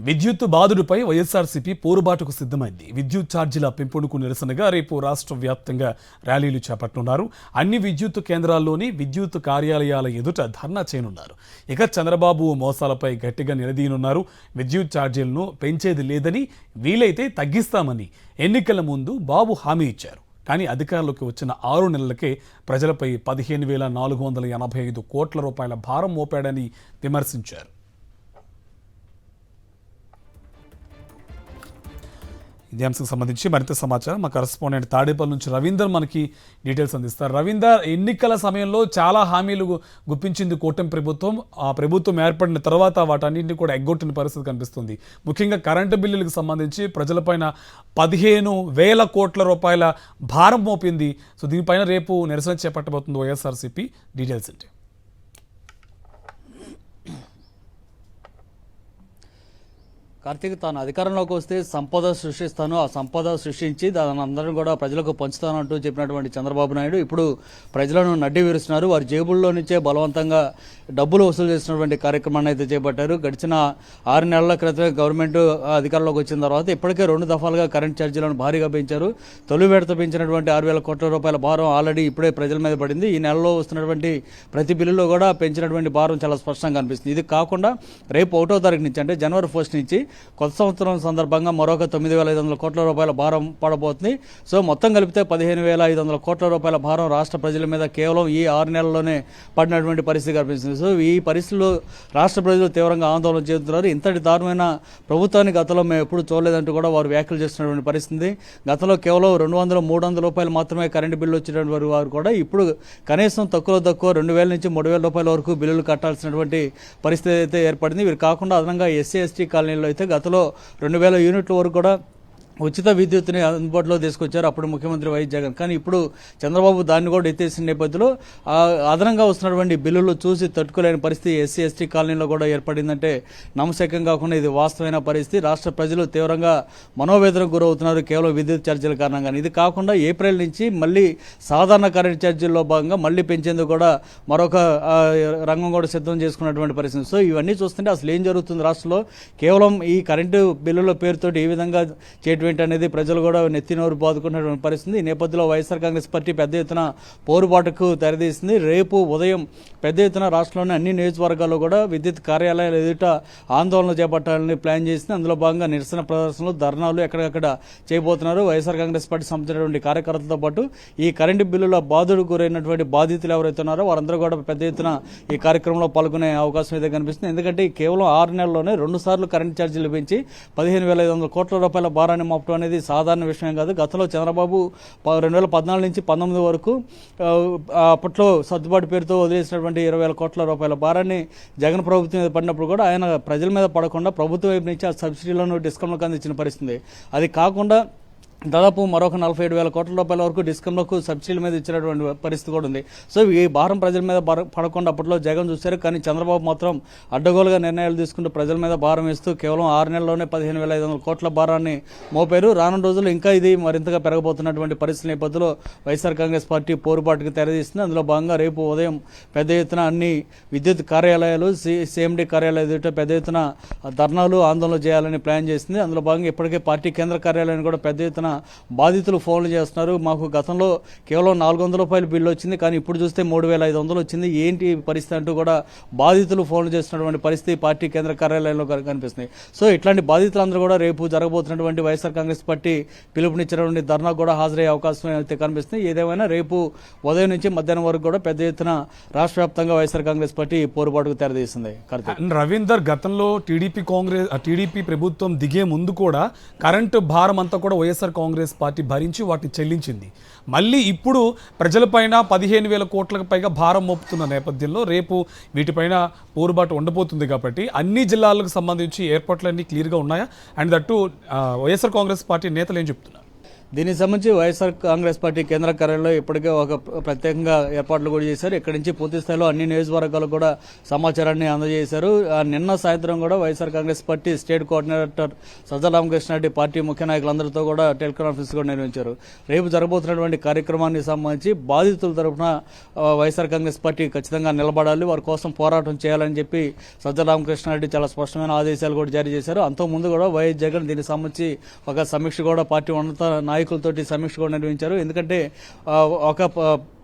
విద్యుత్ బాధుడిపై వైఎస్ఆర్సీపీ పోరుబాటుకు సిద్ధమైంది. విద్యుత్ ఛార్జీల పెంపునకు నిరసనగా రేపు రాష్ట్ర వ్యాప్తంగా ర్యాలీలు చేపట్టనున్నారు. అన్ని విద్యుత్ కేంద్రాల్లోని విద్యుత్ కార్యాలయాల ఎదుట ధర్నా చేయనున్నారు. ఇక చంద్రబాబు మోసాలపై గట్టిగా నిలదీయనున్నారు. విద్యుత్ ఛార్జీలను పెంచేది లేదని, వీలైతే తగ్గిస్తామని ఎన్నికల ముందు బాబు హామీ ఇచ్చారు. కానీ అధికారంలోకి వచ్చిన 6 నెలలకే ప్రజలపై 15,485 కోట్ల రూపాయల భారం మోపాడని విమర్శించారు. ఇదే అంశకు సంబంధించి మరింత సమాచారం మా కరెస్పాండెంట్ తాడేపల్లి నుంచి రవీందర్ మనకి డీటెయిల్స్ అందిస్తారు. రవీందర్, ఎన్నికల సమయంలో చాలా హామీలు గుప్పించింది కూటమి ప్రభుత్వం. ఆ ప్రభుత్వం ఏర్పడిన తర్వాత వాటన్నింటినీ కూడా ఎగ్గొట్టిన పరిస్థితి కనిపిస్తుంది. ముఖ్యంగా కరెంటు బిల్లులకు సంబంధించి ప్రజలపైన 15,000 కోట్ల రూపాయల భారం మోపింది. సో దీనిపైన రేపు నిరసన చేపట్టబోతుంది వైఎస్ఆర్సీపీ. డీటెయిల్స్ ఏంటి? కార్తీక్, తాను అధికారంలోకి వస్తే సంపద సృష్టిస్తాను, ఆ సంపద సృష్టించి దాని అందరినీ కూడా ప్రజలకు పంచుతాను అంటూ చెప్పినటువంటి చంద్రబాబు నాయుడు ఇప్పుడు ప్రజలను నడ్డి విరుస్తున్నారు. వారి జేబుల్లో నుంచే బలవంతంగా డబ్బులు వసూలు చేసినటువంటి కార్యక్రమాన్ని అయితే చేపట్టారు. గడిచిన 6 నెలల క్రితమే గవర్నమెంట్ అధికారంలోకి వచ్చిన తర్వాత ఇప్పటికే 2 దఫాలుగా కరెంట్ ఛార్జీలను భారీగా పెంచారు. తొలి విడత పెంచినటువంటి 6,000 కోట్ల రూపాయల భారం ఆల్రెడీ ఇప్పుడే ప్రజల మీద పడింది. ఈ నెలలో వస్తున్నటువంటి ప్రతి బిల్లులో కూడా పెంచినటువంటి భారం చాలా స్పష్టంగా కనిపిస్తుంది. ఇది కాకుండా రేపు 1వ తారీఖు నుంచి, అంటే జనవరి 1 నుంచి కొత్త సంవత్సరం సందర్భంగా మరొక 9,500 కోట్ల రూపాయల భారం పడబోతుంది. సో మొత్తం కలిపితే 15,500 కోట్ల రూపాయల భారం రాష్ట్ర ప్రజల మీద కేవలం ఈ 6 నెలల్లోనే పడినటువంటి పరిస్థితి కనిపిస్తుంది. సో ఈ పరిస్థితుల్లో రాష్ట్ర ప్రజలు తీవ్రంగా ఆందోళన చెందుతున్నారు. ఇంతటి దారుణమైన ప్రభుత్వాన్ని గతంలో మేము ఎప్పుడు చూడలేదంటూ కూడా వారు వ్యాఖ్యలు చేస్తున్నటువంటి పరిస్థితి. గతంలో కేవలం 200-300 రూపాయలు మాత్రమే కరెంటు బిల్లు వచ్చినటువంటి వారు కూడా ఇప్పుడు కనీసం తక్కువ 2,000 నుంచి 3,000 రూపాయల వరకు బిల్లులు కట్టాల్సినటువంటి పరిస్థితి అయితే ఏర్పడింది. వీరు కాకుండా అదనంగా ఎస్సీ ఎస్టీ కాలనీలో అయితే గతంలో 2,000 యూనిట్ల వరకు కూడా ఉచిత విద్యుత్తుని అందుబాటులో తీసుకొచ్చారు అప్పుడు ముఖ్యమంత్రి వైఎస్ జగన్. కానీ ఇప్పుడు చంద్రబాబు దాన్ని కూడా ఎత్తేసిన నేపథ్యంలో అదనంగా వస్తున్నటువంటి బిల్లులు చూసి తట్టుకోలేని పరిస్థితి ఎస్సీ ఎస్టీ కాలనీలో కూడా ఏర్పడిందంటే నమ్మశక్యం కాకుండా ఇది వాస్తవమైన పరిస్థితి. రాష్ట్ర ప్రజలు తీవ్రంగా మనోవేదనకు గురవుతున్నారు కేవలం విద్యుత్ ఛార్జీల కారణంగా. ఇది కాకుండా ఏప్రిల్ నుంచి మళ్ళీ సాధారణ కరెంట్ ఛార్జీల్లో భాగంగా మళ్ళీ పెంచేందుకు కూడా మరొక రంగం కూడా సిద్ధం చేసుకున్నటువంటి పరిస్థితి. సో ఇవన్నీ చూస్తుంటే అసలు ఏం జరుగుతుంది రాష్ట్రంలో? కేవలం ఈ కరెంటు బిల్లుల పేరుతోటి ఏ విధంగా చేయడం అనేది ప్రజలు కూడా నెత్తినోరు బాదుకున్నటువంటి పరిస్థితి. ఈ నేపథ్యంలో వైఎస్ఆర్ కాంగ్రెస్ పార్టీ పెద్ద ఎత్తున పోరుబాటుకు తెరదీసింది. రేపు ఉదయం పెద్ద ఎత్తున రాష్ట్రంలోని అన్ని నియోజకవర్గాల్లో కూడా విద్యుత్ కార్యాలయాల ఎదుట ఆందోళన చేపట్టాలని ప్లాన్ చేసింది. అందులో భాగంగా నిరసన ప్రదర్శనలు, ధర్నాలు ఎక్కడికక్కడ చేయబోతున్నారు. వైఎస్ఆర్ కాంగ్రెస్ పార్టీ సంబంధించినటువంటి కార్యకర్తలతో పాటు ఈ కరెంటు బిల్లుల బాధుడు గురైనటువంటి బాధితులు ఎవరైతే ఉన్నారో వారందరూ కూడా పెద్ద ఎత్తున ఈ కార్యక్రమంలో పాల్గొనే అవకాశం అయితే కనిపిస్తుంది. ఎందుకంటే కేవలం 6 నెలల్లోనే 2 సార్లు కరెంటు ఛార్జీలు పెంచి 15,500 కోట్ల రూపాయల భారాన్ని మోపడం అనేది సాధారణ విషయం కాదు. గతంలో చంద్రబాబు 2014 నుంచి 19 వరకు అప్పట్లో సర్దుబాటు పేరుతో వదిలేసినటువంటి 20,000 కోట్ల రూపాయల భారాన్ని జగన్ ప్రభుత్వం మీద పడినప్పుడు కూడా ఆయన ప్రజల మీద పడకుండా ప్రభుత్వం వైపు నుంచి ఆ సబ్సిడీలను డిస్కౌంట్లకు అందించిన పరిస్థితి. అది కాకుండా దాదాపు మరొక 47,000 కోట్ల రూపాయల వరకు డిస్కౌంట్లకు సబ్సిడీల మీద ఇచ్చినటువంటి పరిస్థితి కూడా ఉంది. సో ఈ భారం ప్రజల మీద పడకుండా అప్పట్లో జగన్ చూశారు. కానీ చంద్రబాబు మాత్రం అడ్డగోలుగా నిర్ణయాలు తీసుకుంటూ ప్రజల మీద భారం వేస్తూ కేవలం 6 నెలల్లోనే 15,500 కోట్ల భారాన్ని మోపారు. రానున్న రోజుల్లో ఇంకా ఇది మరింతగా పెరగబోతున్నటువంటి పరిస్థితి నేపథ్యంలో వైఎస్ఆర్ కాంగ్రెస్ పార్టీ పోరుబాటుకు తెరదీస్తుంది. అందులో భాగంగా రేపు ఉదయం పెద్ద ఎత్తున అన్ని విద్యుత్ కార్యాలయాలు, సిఎండి కార్యాలయాలు ఎదుట పెద్ద ఎత్తున ధర్నాలు, ఆందోళన చేయాలని ప్లాన్ చేసింది. అందులో భాగంగా ఇప్పటికే పార్టీ కేంద్ర కార్యాలయాన్ని కూడా పెద్ద ఎత్తున బాధితులు ఫోన్లు చేస్తున్నారు. మాకు గతంలో కేవలం 400 రూపాయల బిల్లు వచ్చింది, కానీ ఇప్పుడు చూస్తే 3,500 వచ్చింది, ఏంటి పరిస్థితి అంటూ కూడా బాధితులు ఫోన్లు చేస్తున్నటువంటి పరిస్థితి పార్టీ కేంద్ర కార్యాలయంలో కనిపిస్తుంది. సో ఇట్లాంటి బాధితులందరూ కూడా రేపు జరగబోతున్నటువంటి వైఎస్ఆర్ కాంగ్రెస్ పార్టీ పిలుపునిచ్చినటువంటి ధర్నా కూడా హాజరయ్యే అవకాశం అయితే కనిపిస్తుంది. ఏదేమైనా రేపు ఉదయం నుంచి మధ్యాహ్నం వరకు కూడా పెద్ద ఎత్తున రాష్ట్ర వ్యాప్తంగా వైఎస్ఆర్ కాంగ్రెస్ పార్టీ పోరుబాటుకు తెరదీస్తుంది. రవీందర్, గతంలో టీడీపీ ప్రభుత్వం దిగే ముందు కూడా కరెంటు భారం అంతా కూడా వైఎస్ఆర్ కాంగ్రెస్ పార్టీ భరించి వాటిని చెల్లించింది. మళ్ళీ ఇప్పుడు ప్రజలపైన 15,000 కోట్లకు పైగా భారం మోపుతున్న నేపథ్యంలో రేపు వీటిపైన పోరుబాటు ఉండబోతుంది. కాబట్టి అన్ని జిల్లాలకు సంబంధించి ఏర్పాట్లన్నీ క్లియర్గా ఉన్నాయా? And that YSR Congress party నేతలు ఏం చెప్తున్నారు? దీనికి సంబంధించి వైఎస్ఆర్ కాంగ్రెస్ పార్టీ కేంద్ర కార్యాలయంలో ఇప్పటికే ఒక ప్రత్యేకంగా ఏర్పాట్లు కూడా చేశారు. ఇక్కడి నుంచి పూర్తి స్థాయిలో అన్ని నియోజకవర్గాలకు కూడా సమాచారాన్ని అందజేశారు. నిన్న సాయంత్రం కూడా YSR Congress party state coordinator Sajjala Ramakrishna Reddy party ముఖ్య నాయకులందరితో కూడా టెలికాన్ఫరెన్స్ కూడా నిర్వహించారు. రేపు జరగబోతున్నటువంటి కార్యక్రమానికి సంబంధించి బాధితుల తరఫున వైఎస్ఆర్ కాంగ్రెస్ పార్టీ ఖచ్చితంగా నిలబడాలి, వారి కోసం పోరాటం చేయాలని చెప్పి సజ్జల రామకృష్ణారెడ్డి చాలా స్పష్టమైన ఆదేశాలు కూడా జారీ చేశారు. అంతకుముందు కూడా వైఎస్ జగన్ దీనికి సంబంధించి ఒక సమీక్ష కూడా పార్టీ ఉన్నత నాయకులతోటి సమీక్ష కూడా నిర్వహించారు. ఎందుకంటే ఒక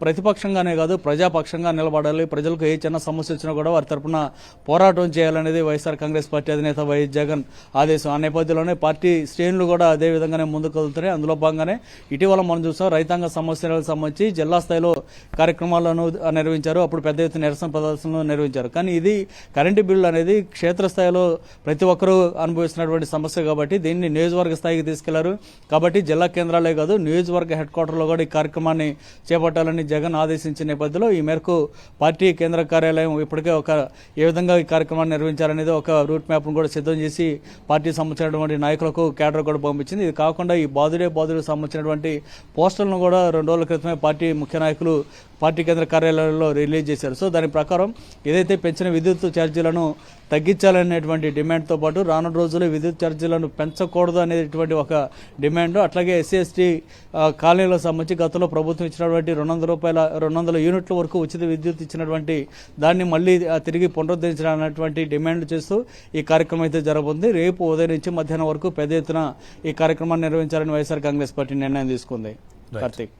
ప్రతిపక్షంగానే కాదు ప్రజాపక్షంగా నిలబడాలి, ప్రజలకు ఏ చిన్న సమస్య వచ్చినా కూడా వారి తరఫున పోరాటం చేయాలనేది వైఎస్ఆర్ కాంగ్రెస్ పార్టీ అధినేత వైఎస్ జగన్ ఆదేశం. ఆ నేపథ్యంలోనే పార్టీ శ్రేణులు కూడా అదే విధంగానే ముందుకు వెళ్తున్నాయి. అందులో భాగంగానే ఇటీవల మనం చూసాం రైతాంగ సమస్యలకు సంబంధించి జిల్లా స్థాయిలో కార్యక్రమాలను నిర్వహించారు. అప్పుడు పెద్ద ఎత్తున నిరసన ప్రదర్శనలు నిర్వహించారు. కానీ ఇది కరెంటు బిల్లు అనేది క్షేత్రస్థాయిలో ప్రతి ఒక్కరూ అనుభవిస్తున్నటువంటి సమస్య కాబట్టి దీన్ని నియోజకవర్గ స్థాయికి తీసుకెళ్లారు. కాబట్టి జిల్లా కేంద్రాలే కాదు నియోజకవర్గ హెడ్ క్వార్టర్లో కూడా ఈ కార్యక్రమాన్ని చేపట్టాలని జగన్ ఆదేశించిన నేపథ్యంలో ఈ మేరకు పార్టీ కేంద్ర కార్యాలయం ఇప్పటికే ఏ విధంగా ఈ కార్యక్రమాన్ని నిర్వహించాలనేది ఒక రూట్ మ్యాప్ను కూడా సిద్ధం చేసి పార్టీ సంబంధించినటువంటి నాయకులకు క్యాడర్ కూడా పంపించింది. ఇది కాకుండా ఈ బాధుడే సంబంధించినటువంటి పోస్టర్లను కూడా 2 రోజుల క్రితమే పార్టీ ముఖ్య నాయకులు పార్టీ కేంద్ర కార్యాలయంలో రిలీజ్ చేశారు. సో దాని ప్రకారం ఏదైతే పెంచిన విద్యుత్ ఛార్జీలను తగ్గించాలనేటువంటి డిమాండ్తో పాటు రానున్న రోజుల్లో విద్యుత్ ఛార్జీలను పెంచకూడదు అనేటువంటి ఒక డిమాండ్, అట్లాగే ఎస్సీ ఎస్టీ కాలనీలకు సంబంధించి గతంలో ప్రభుత్వం ఇచ్చినటువంటి 200 యూనిట్ల వరకు ఉచిత విద్యుత్ ఇచ్చినటువంటి దాన్ని మళ్ళీ తిరిగి పునరుద్ధరించాలన్నటువంటి డిమాండ్లు చేస్తూ ఈ కార్యక్రమం అయితే జరగబోతుంది. రేపు ఉదయం నుంచి మధ్యాహ్నం వరకు పెద్ద ఎత్తున ఈ కార్యక్రమాన్ని నిర్వహించాలని వైఎస్ఆర్ కాంగ్రెస్ పార్టీ నిర్ణయం తీసుకుంది. కార్తీక్.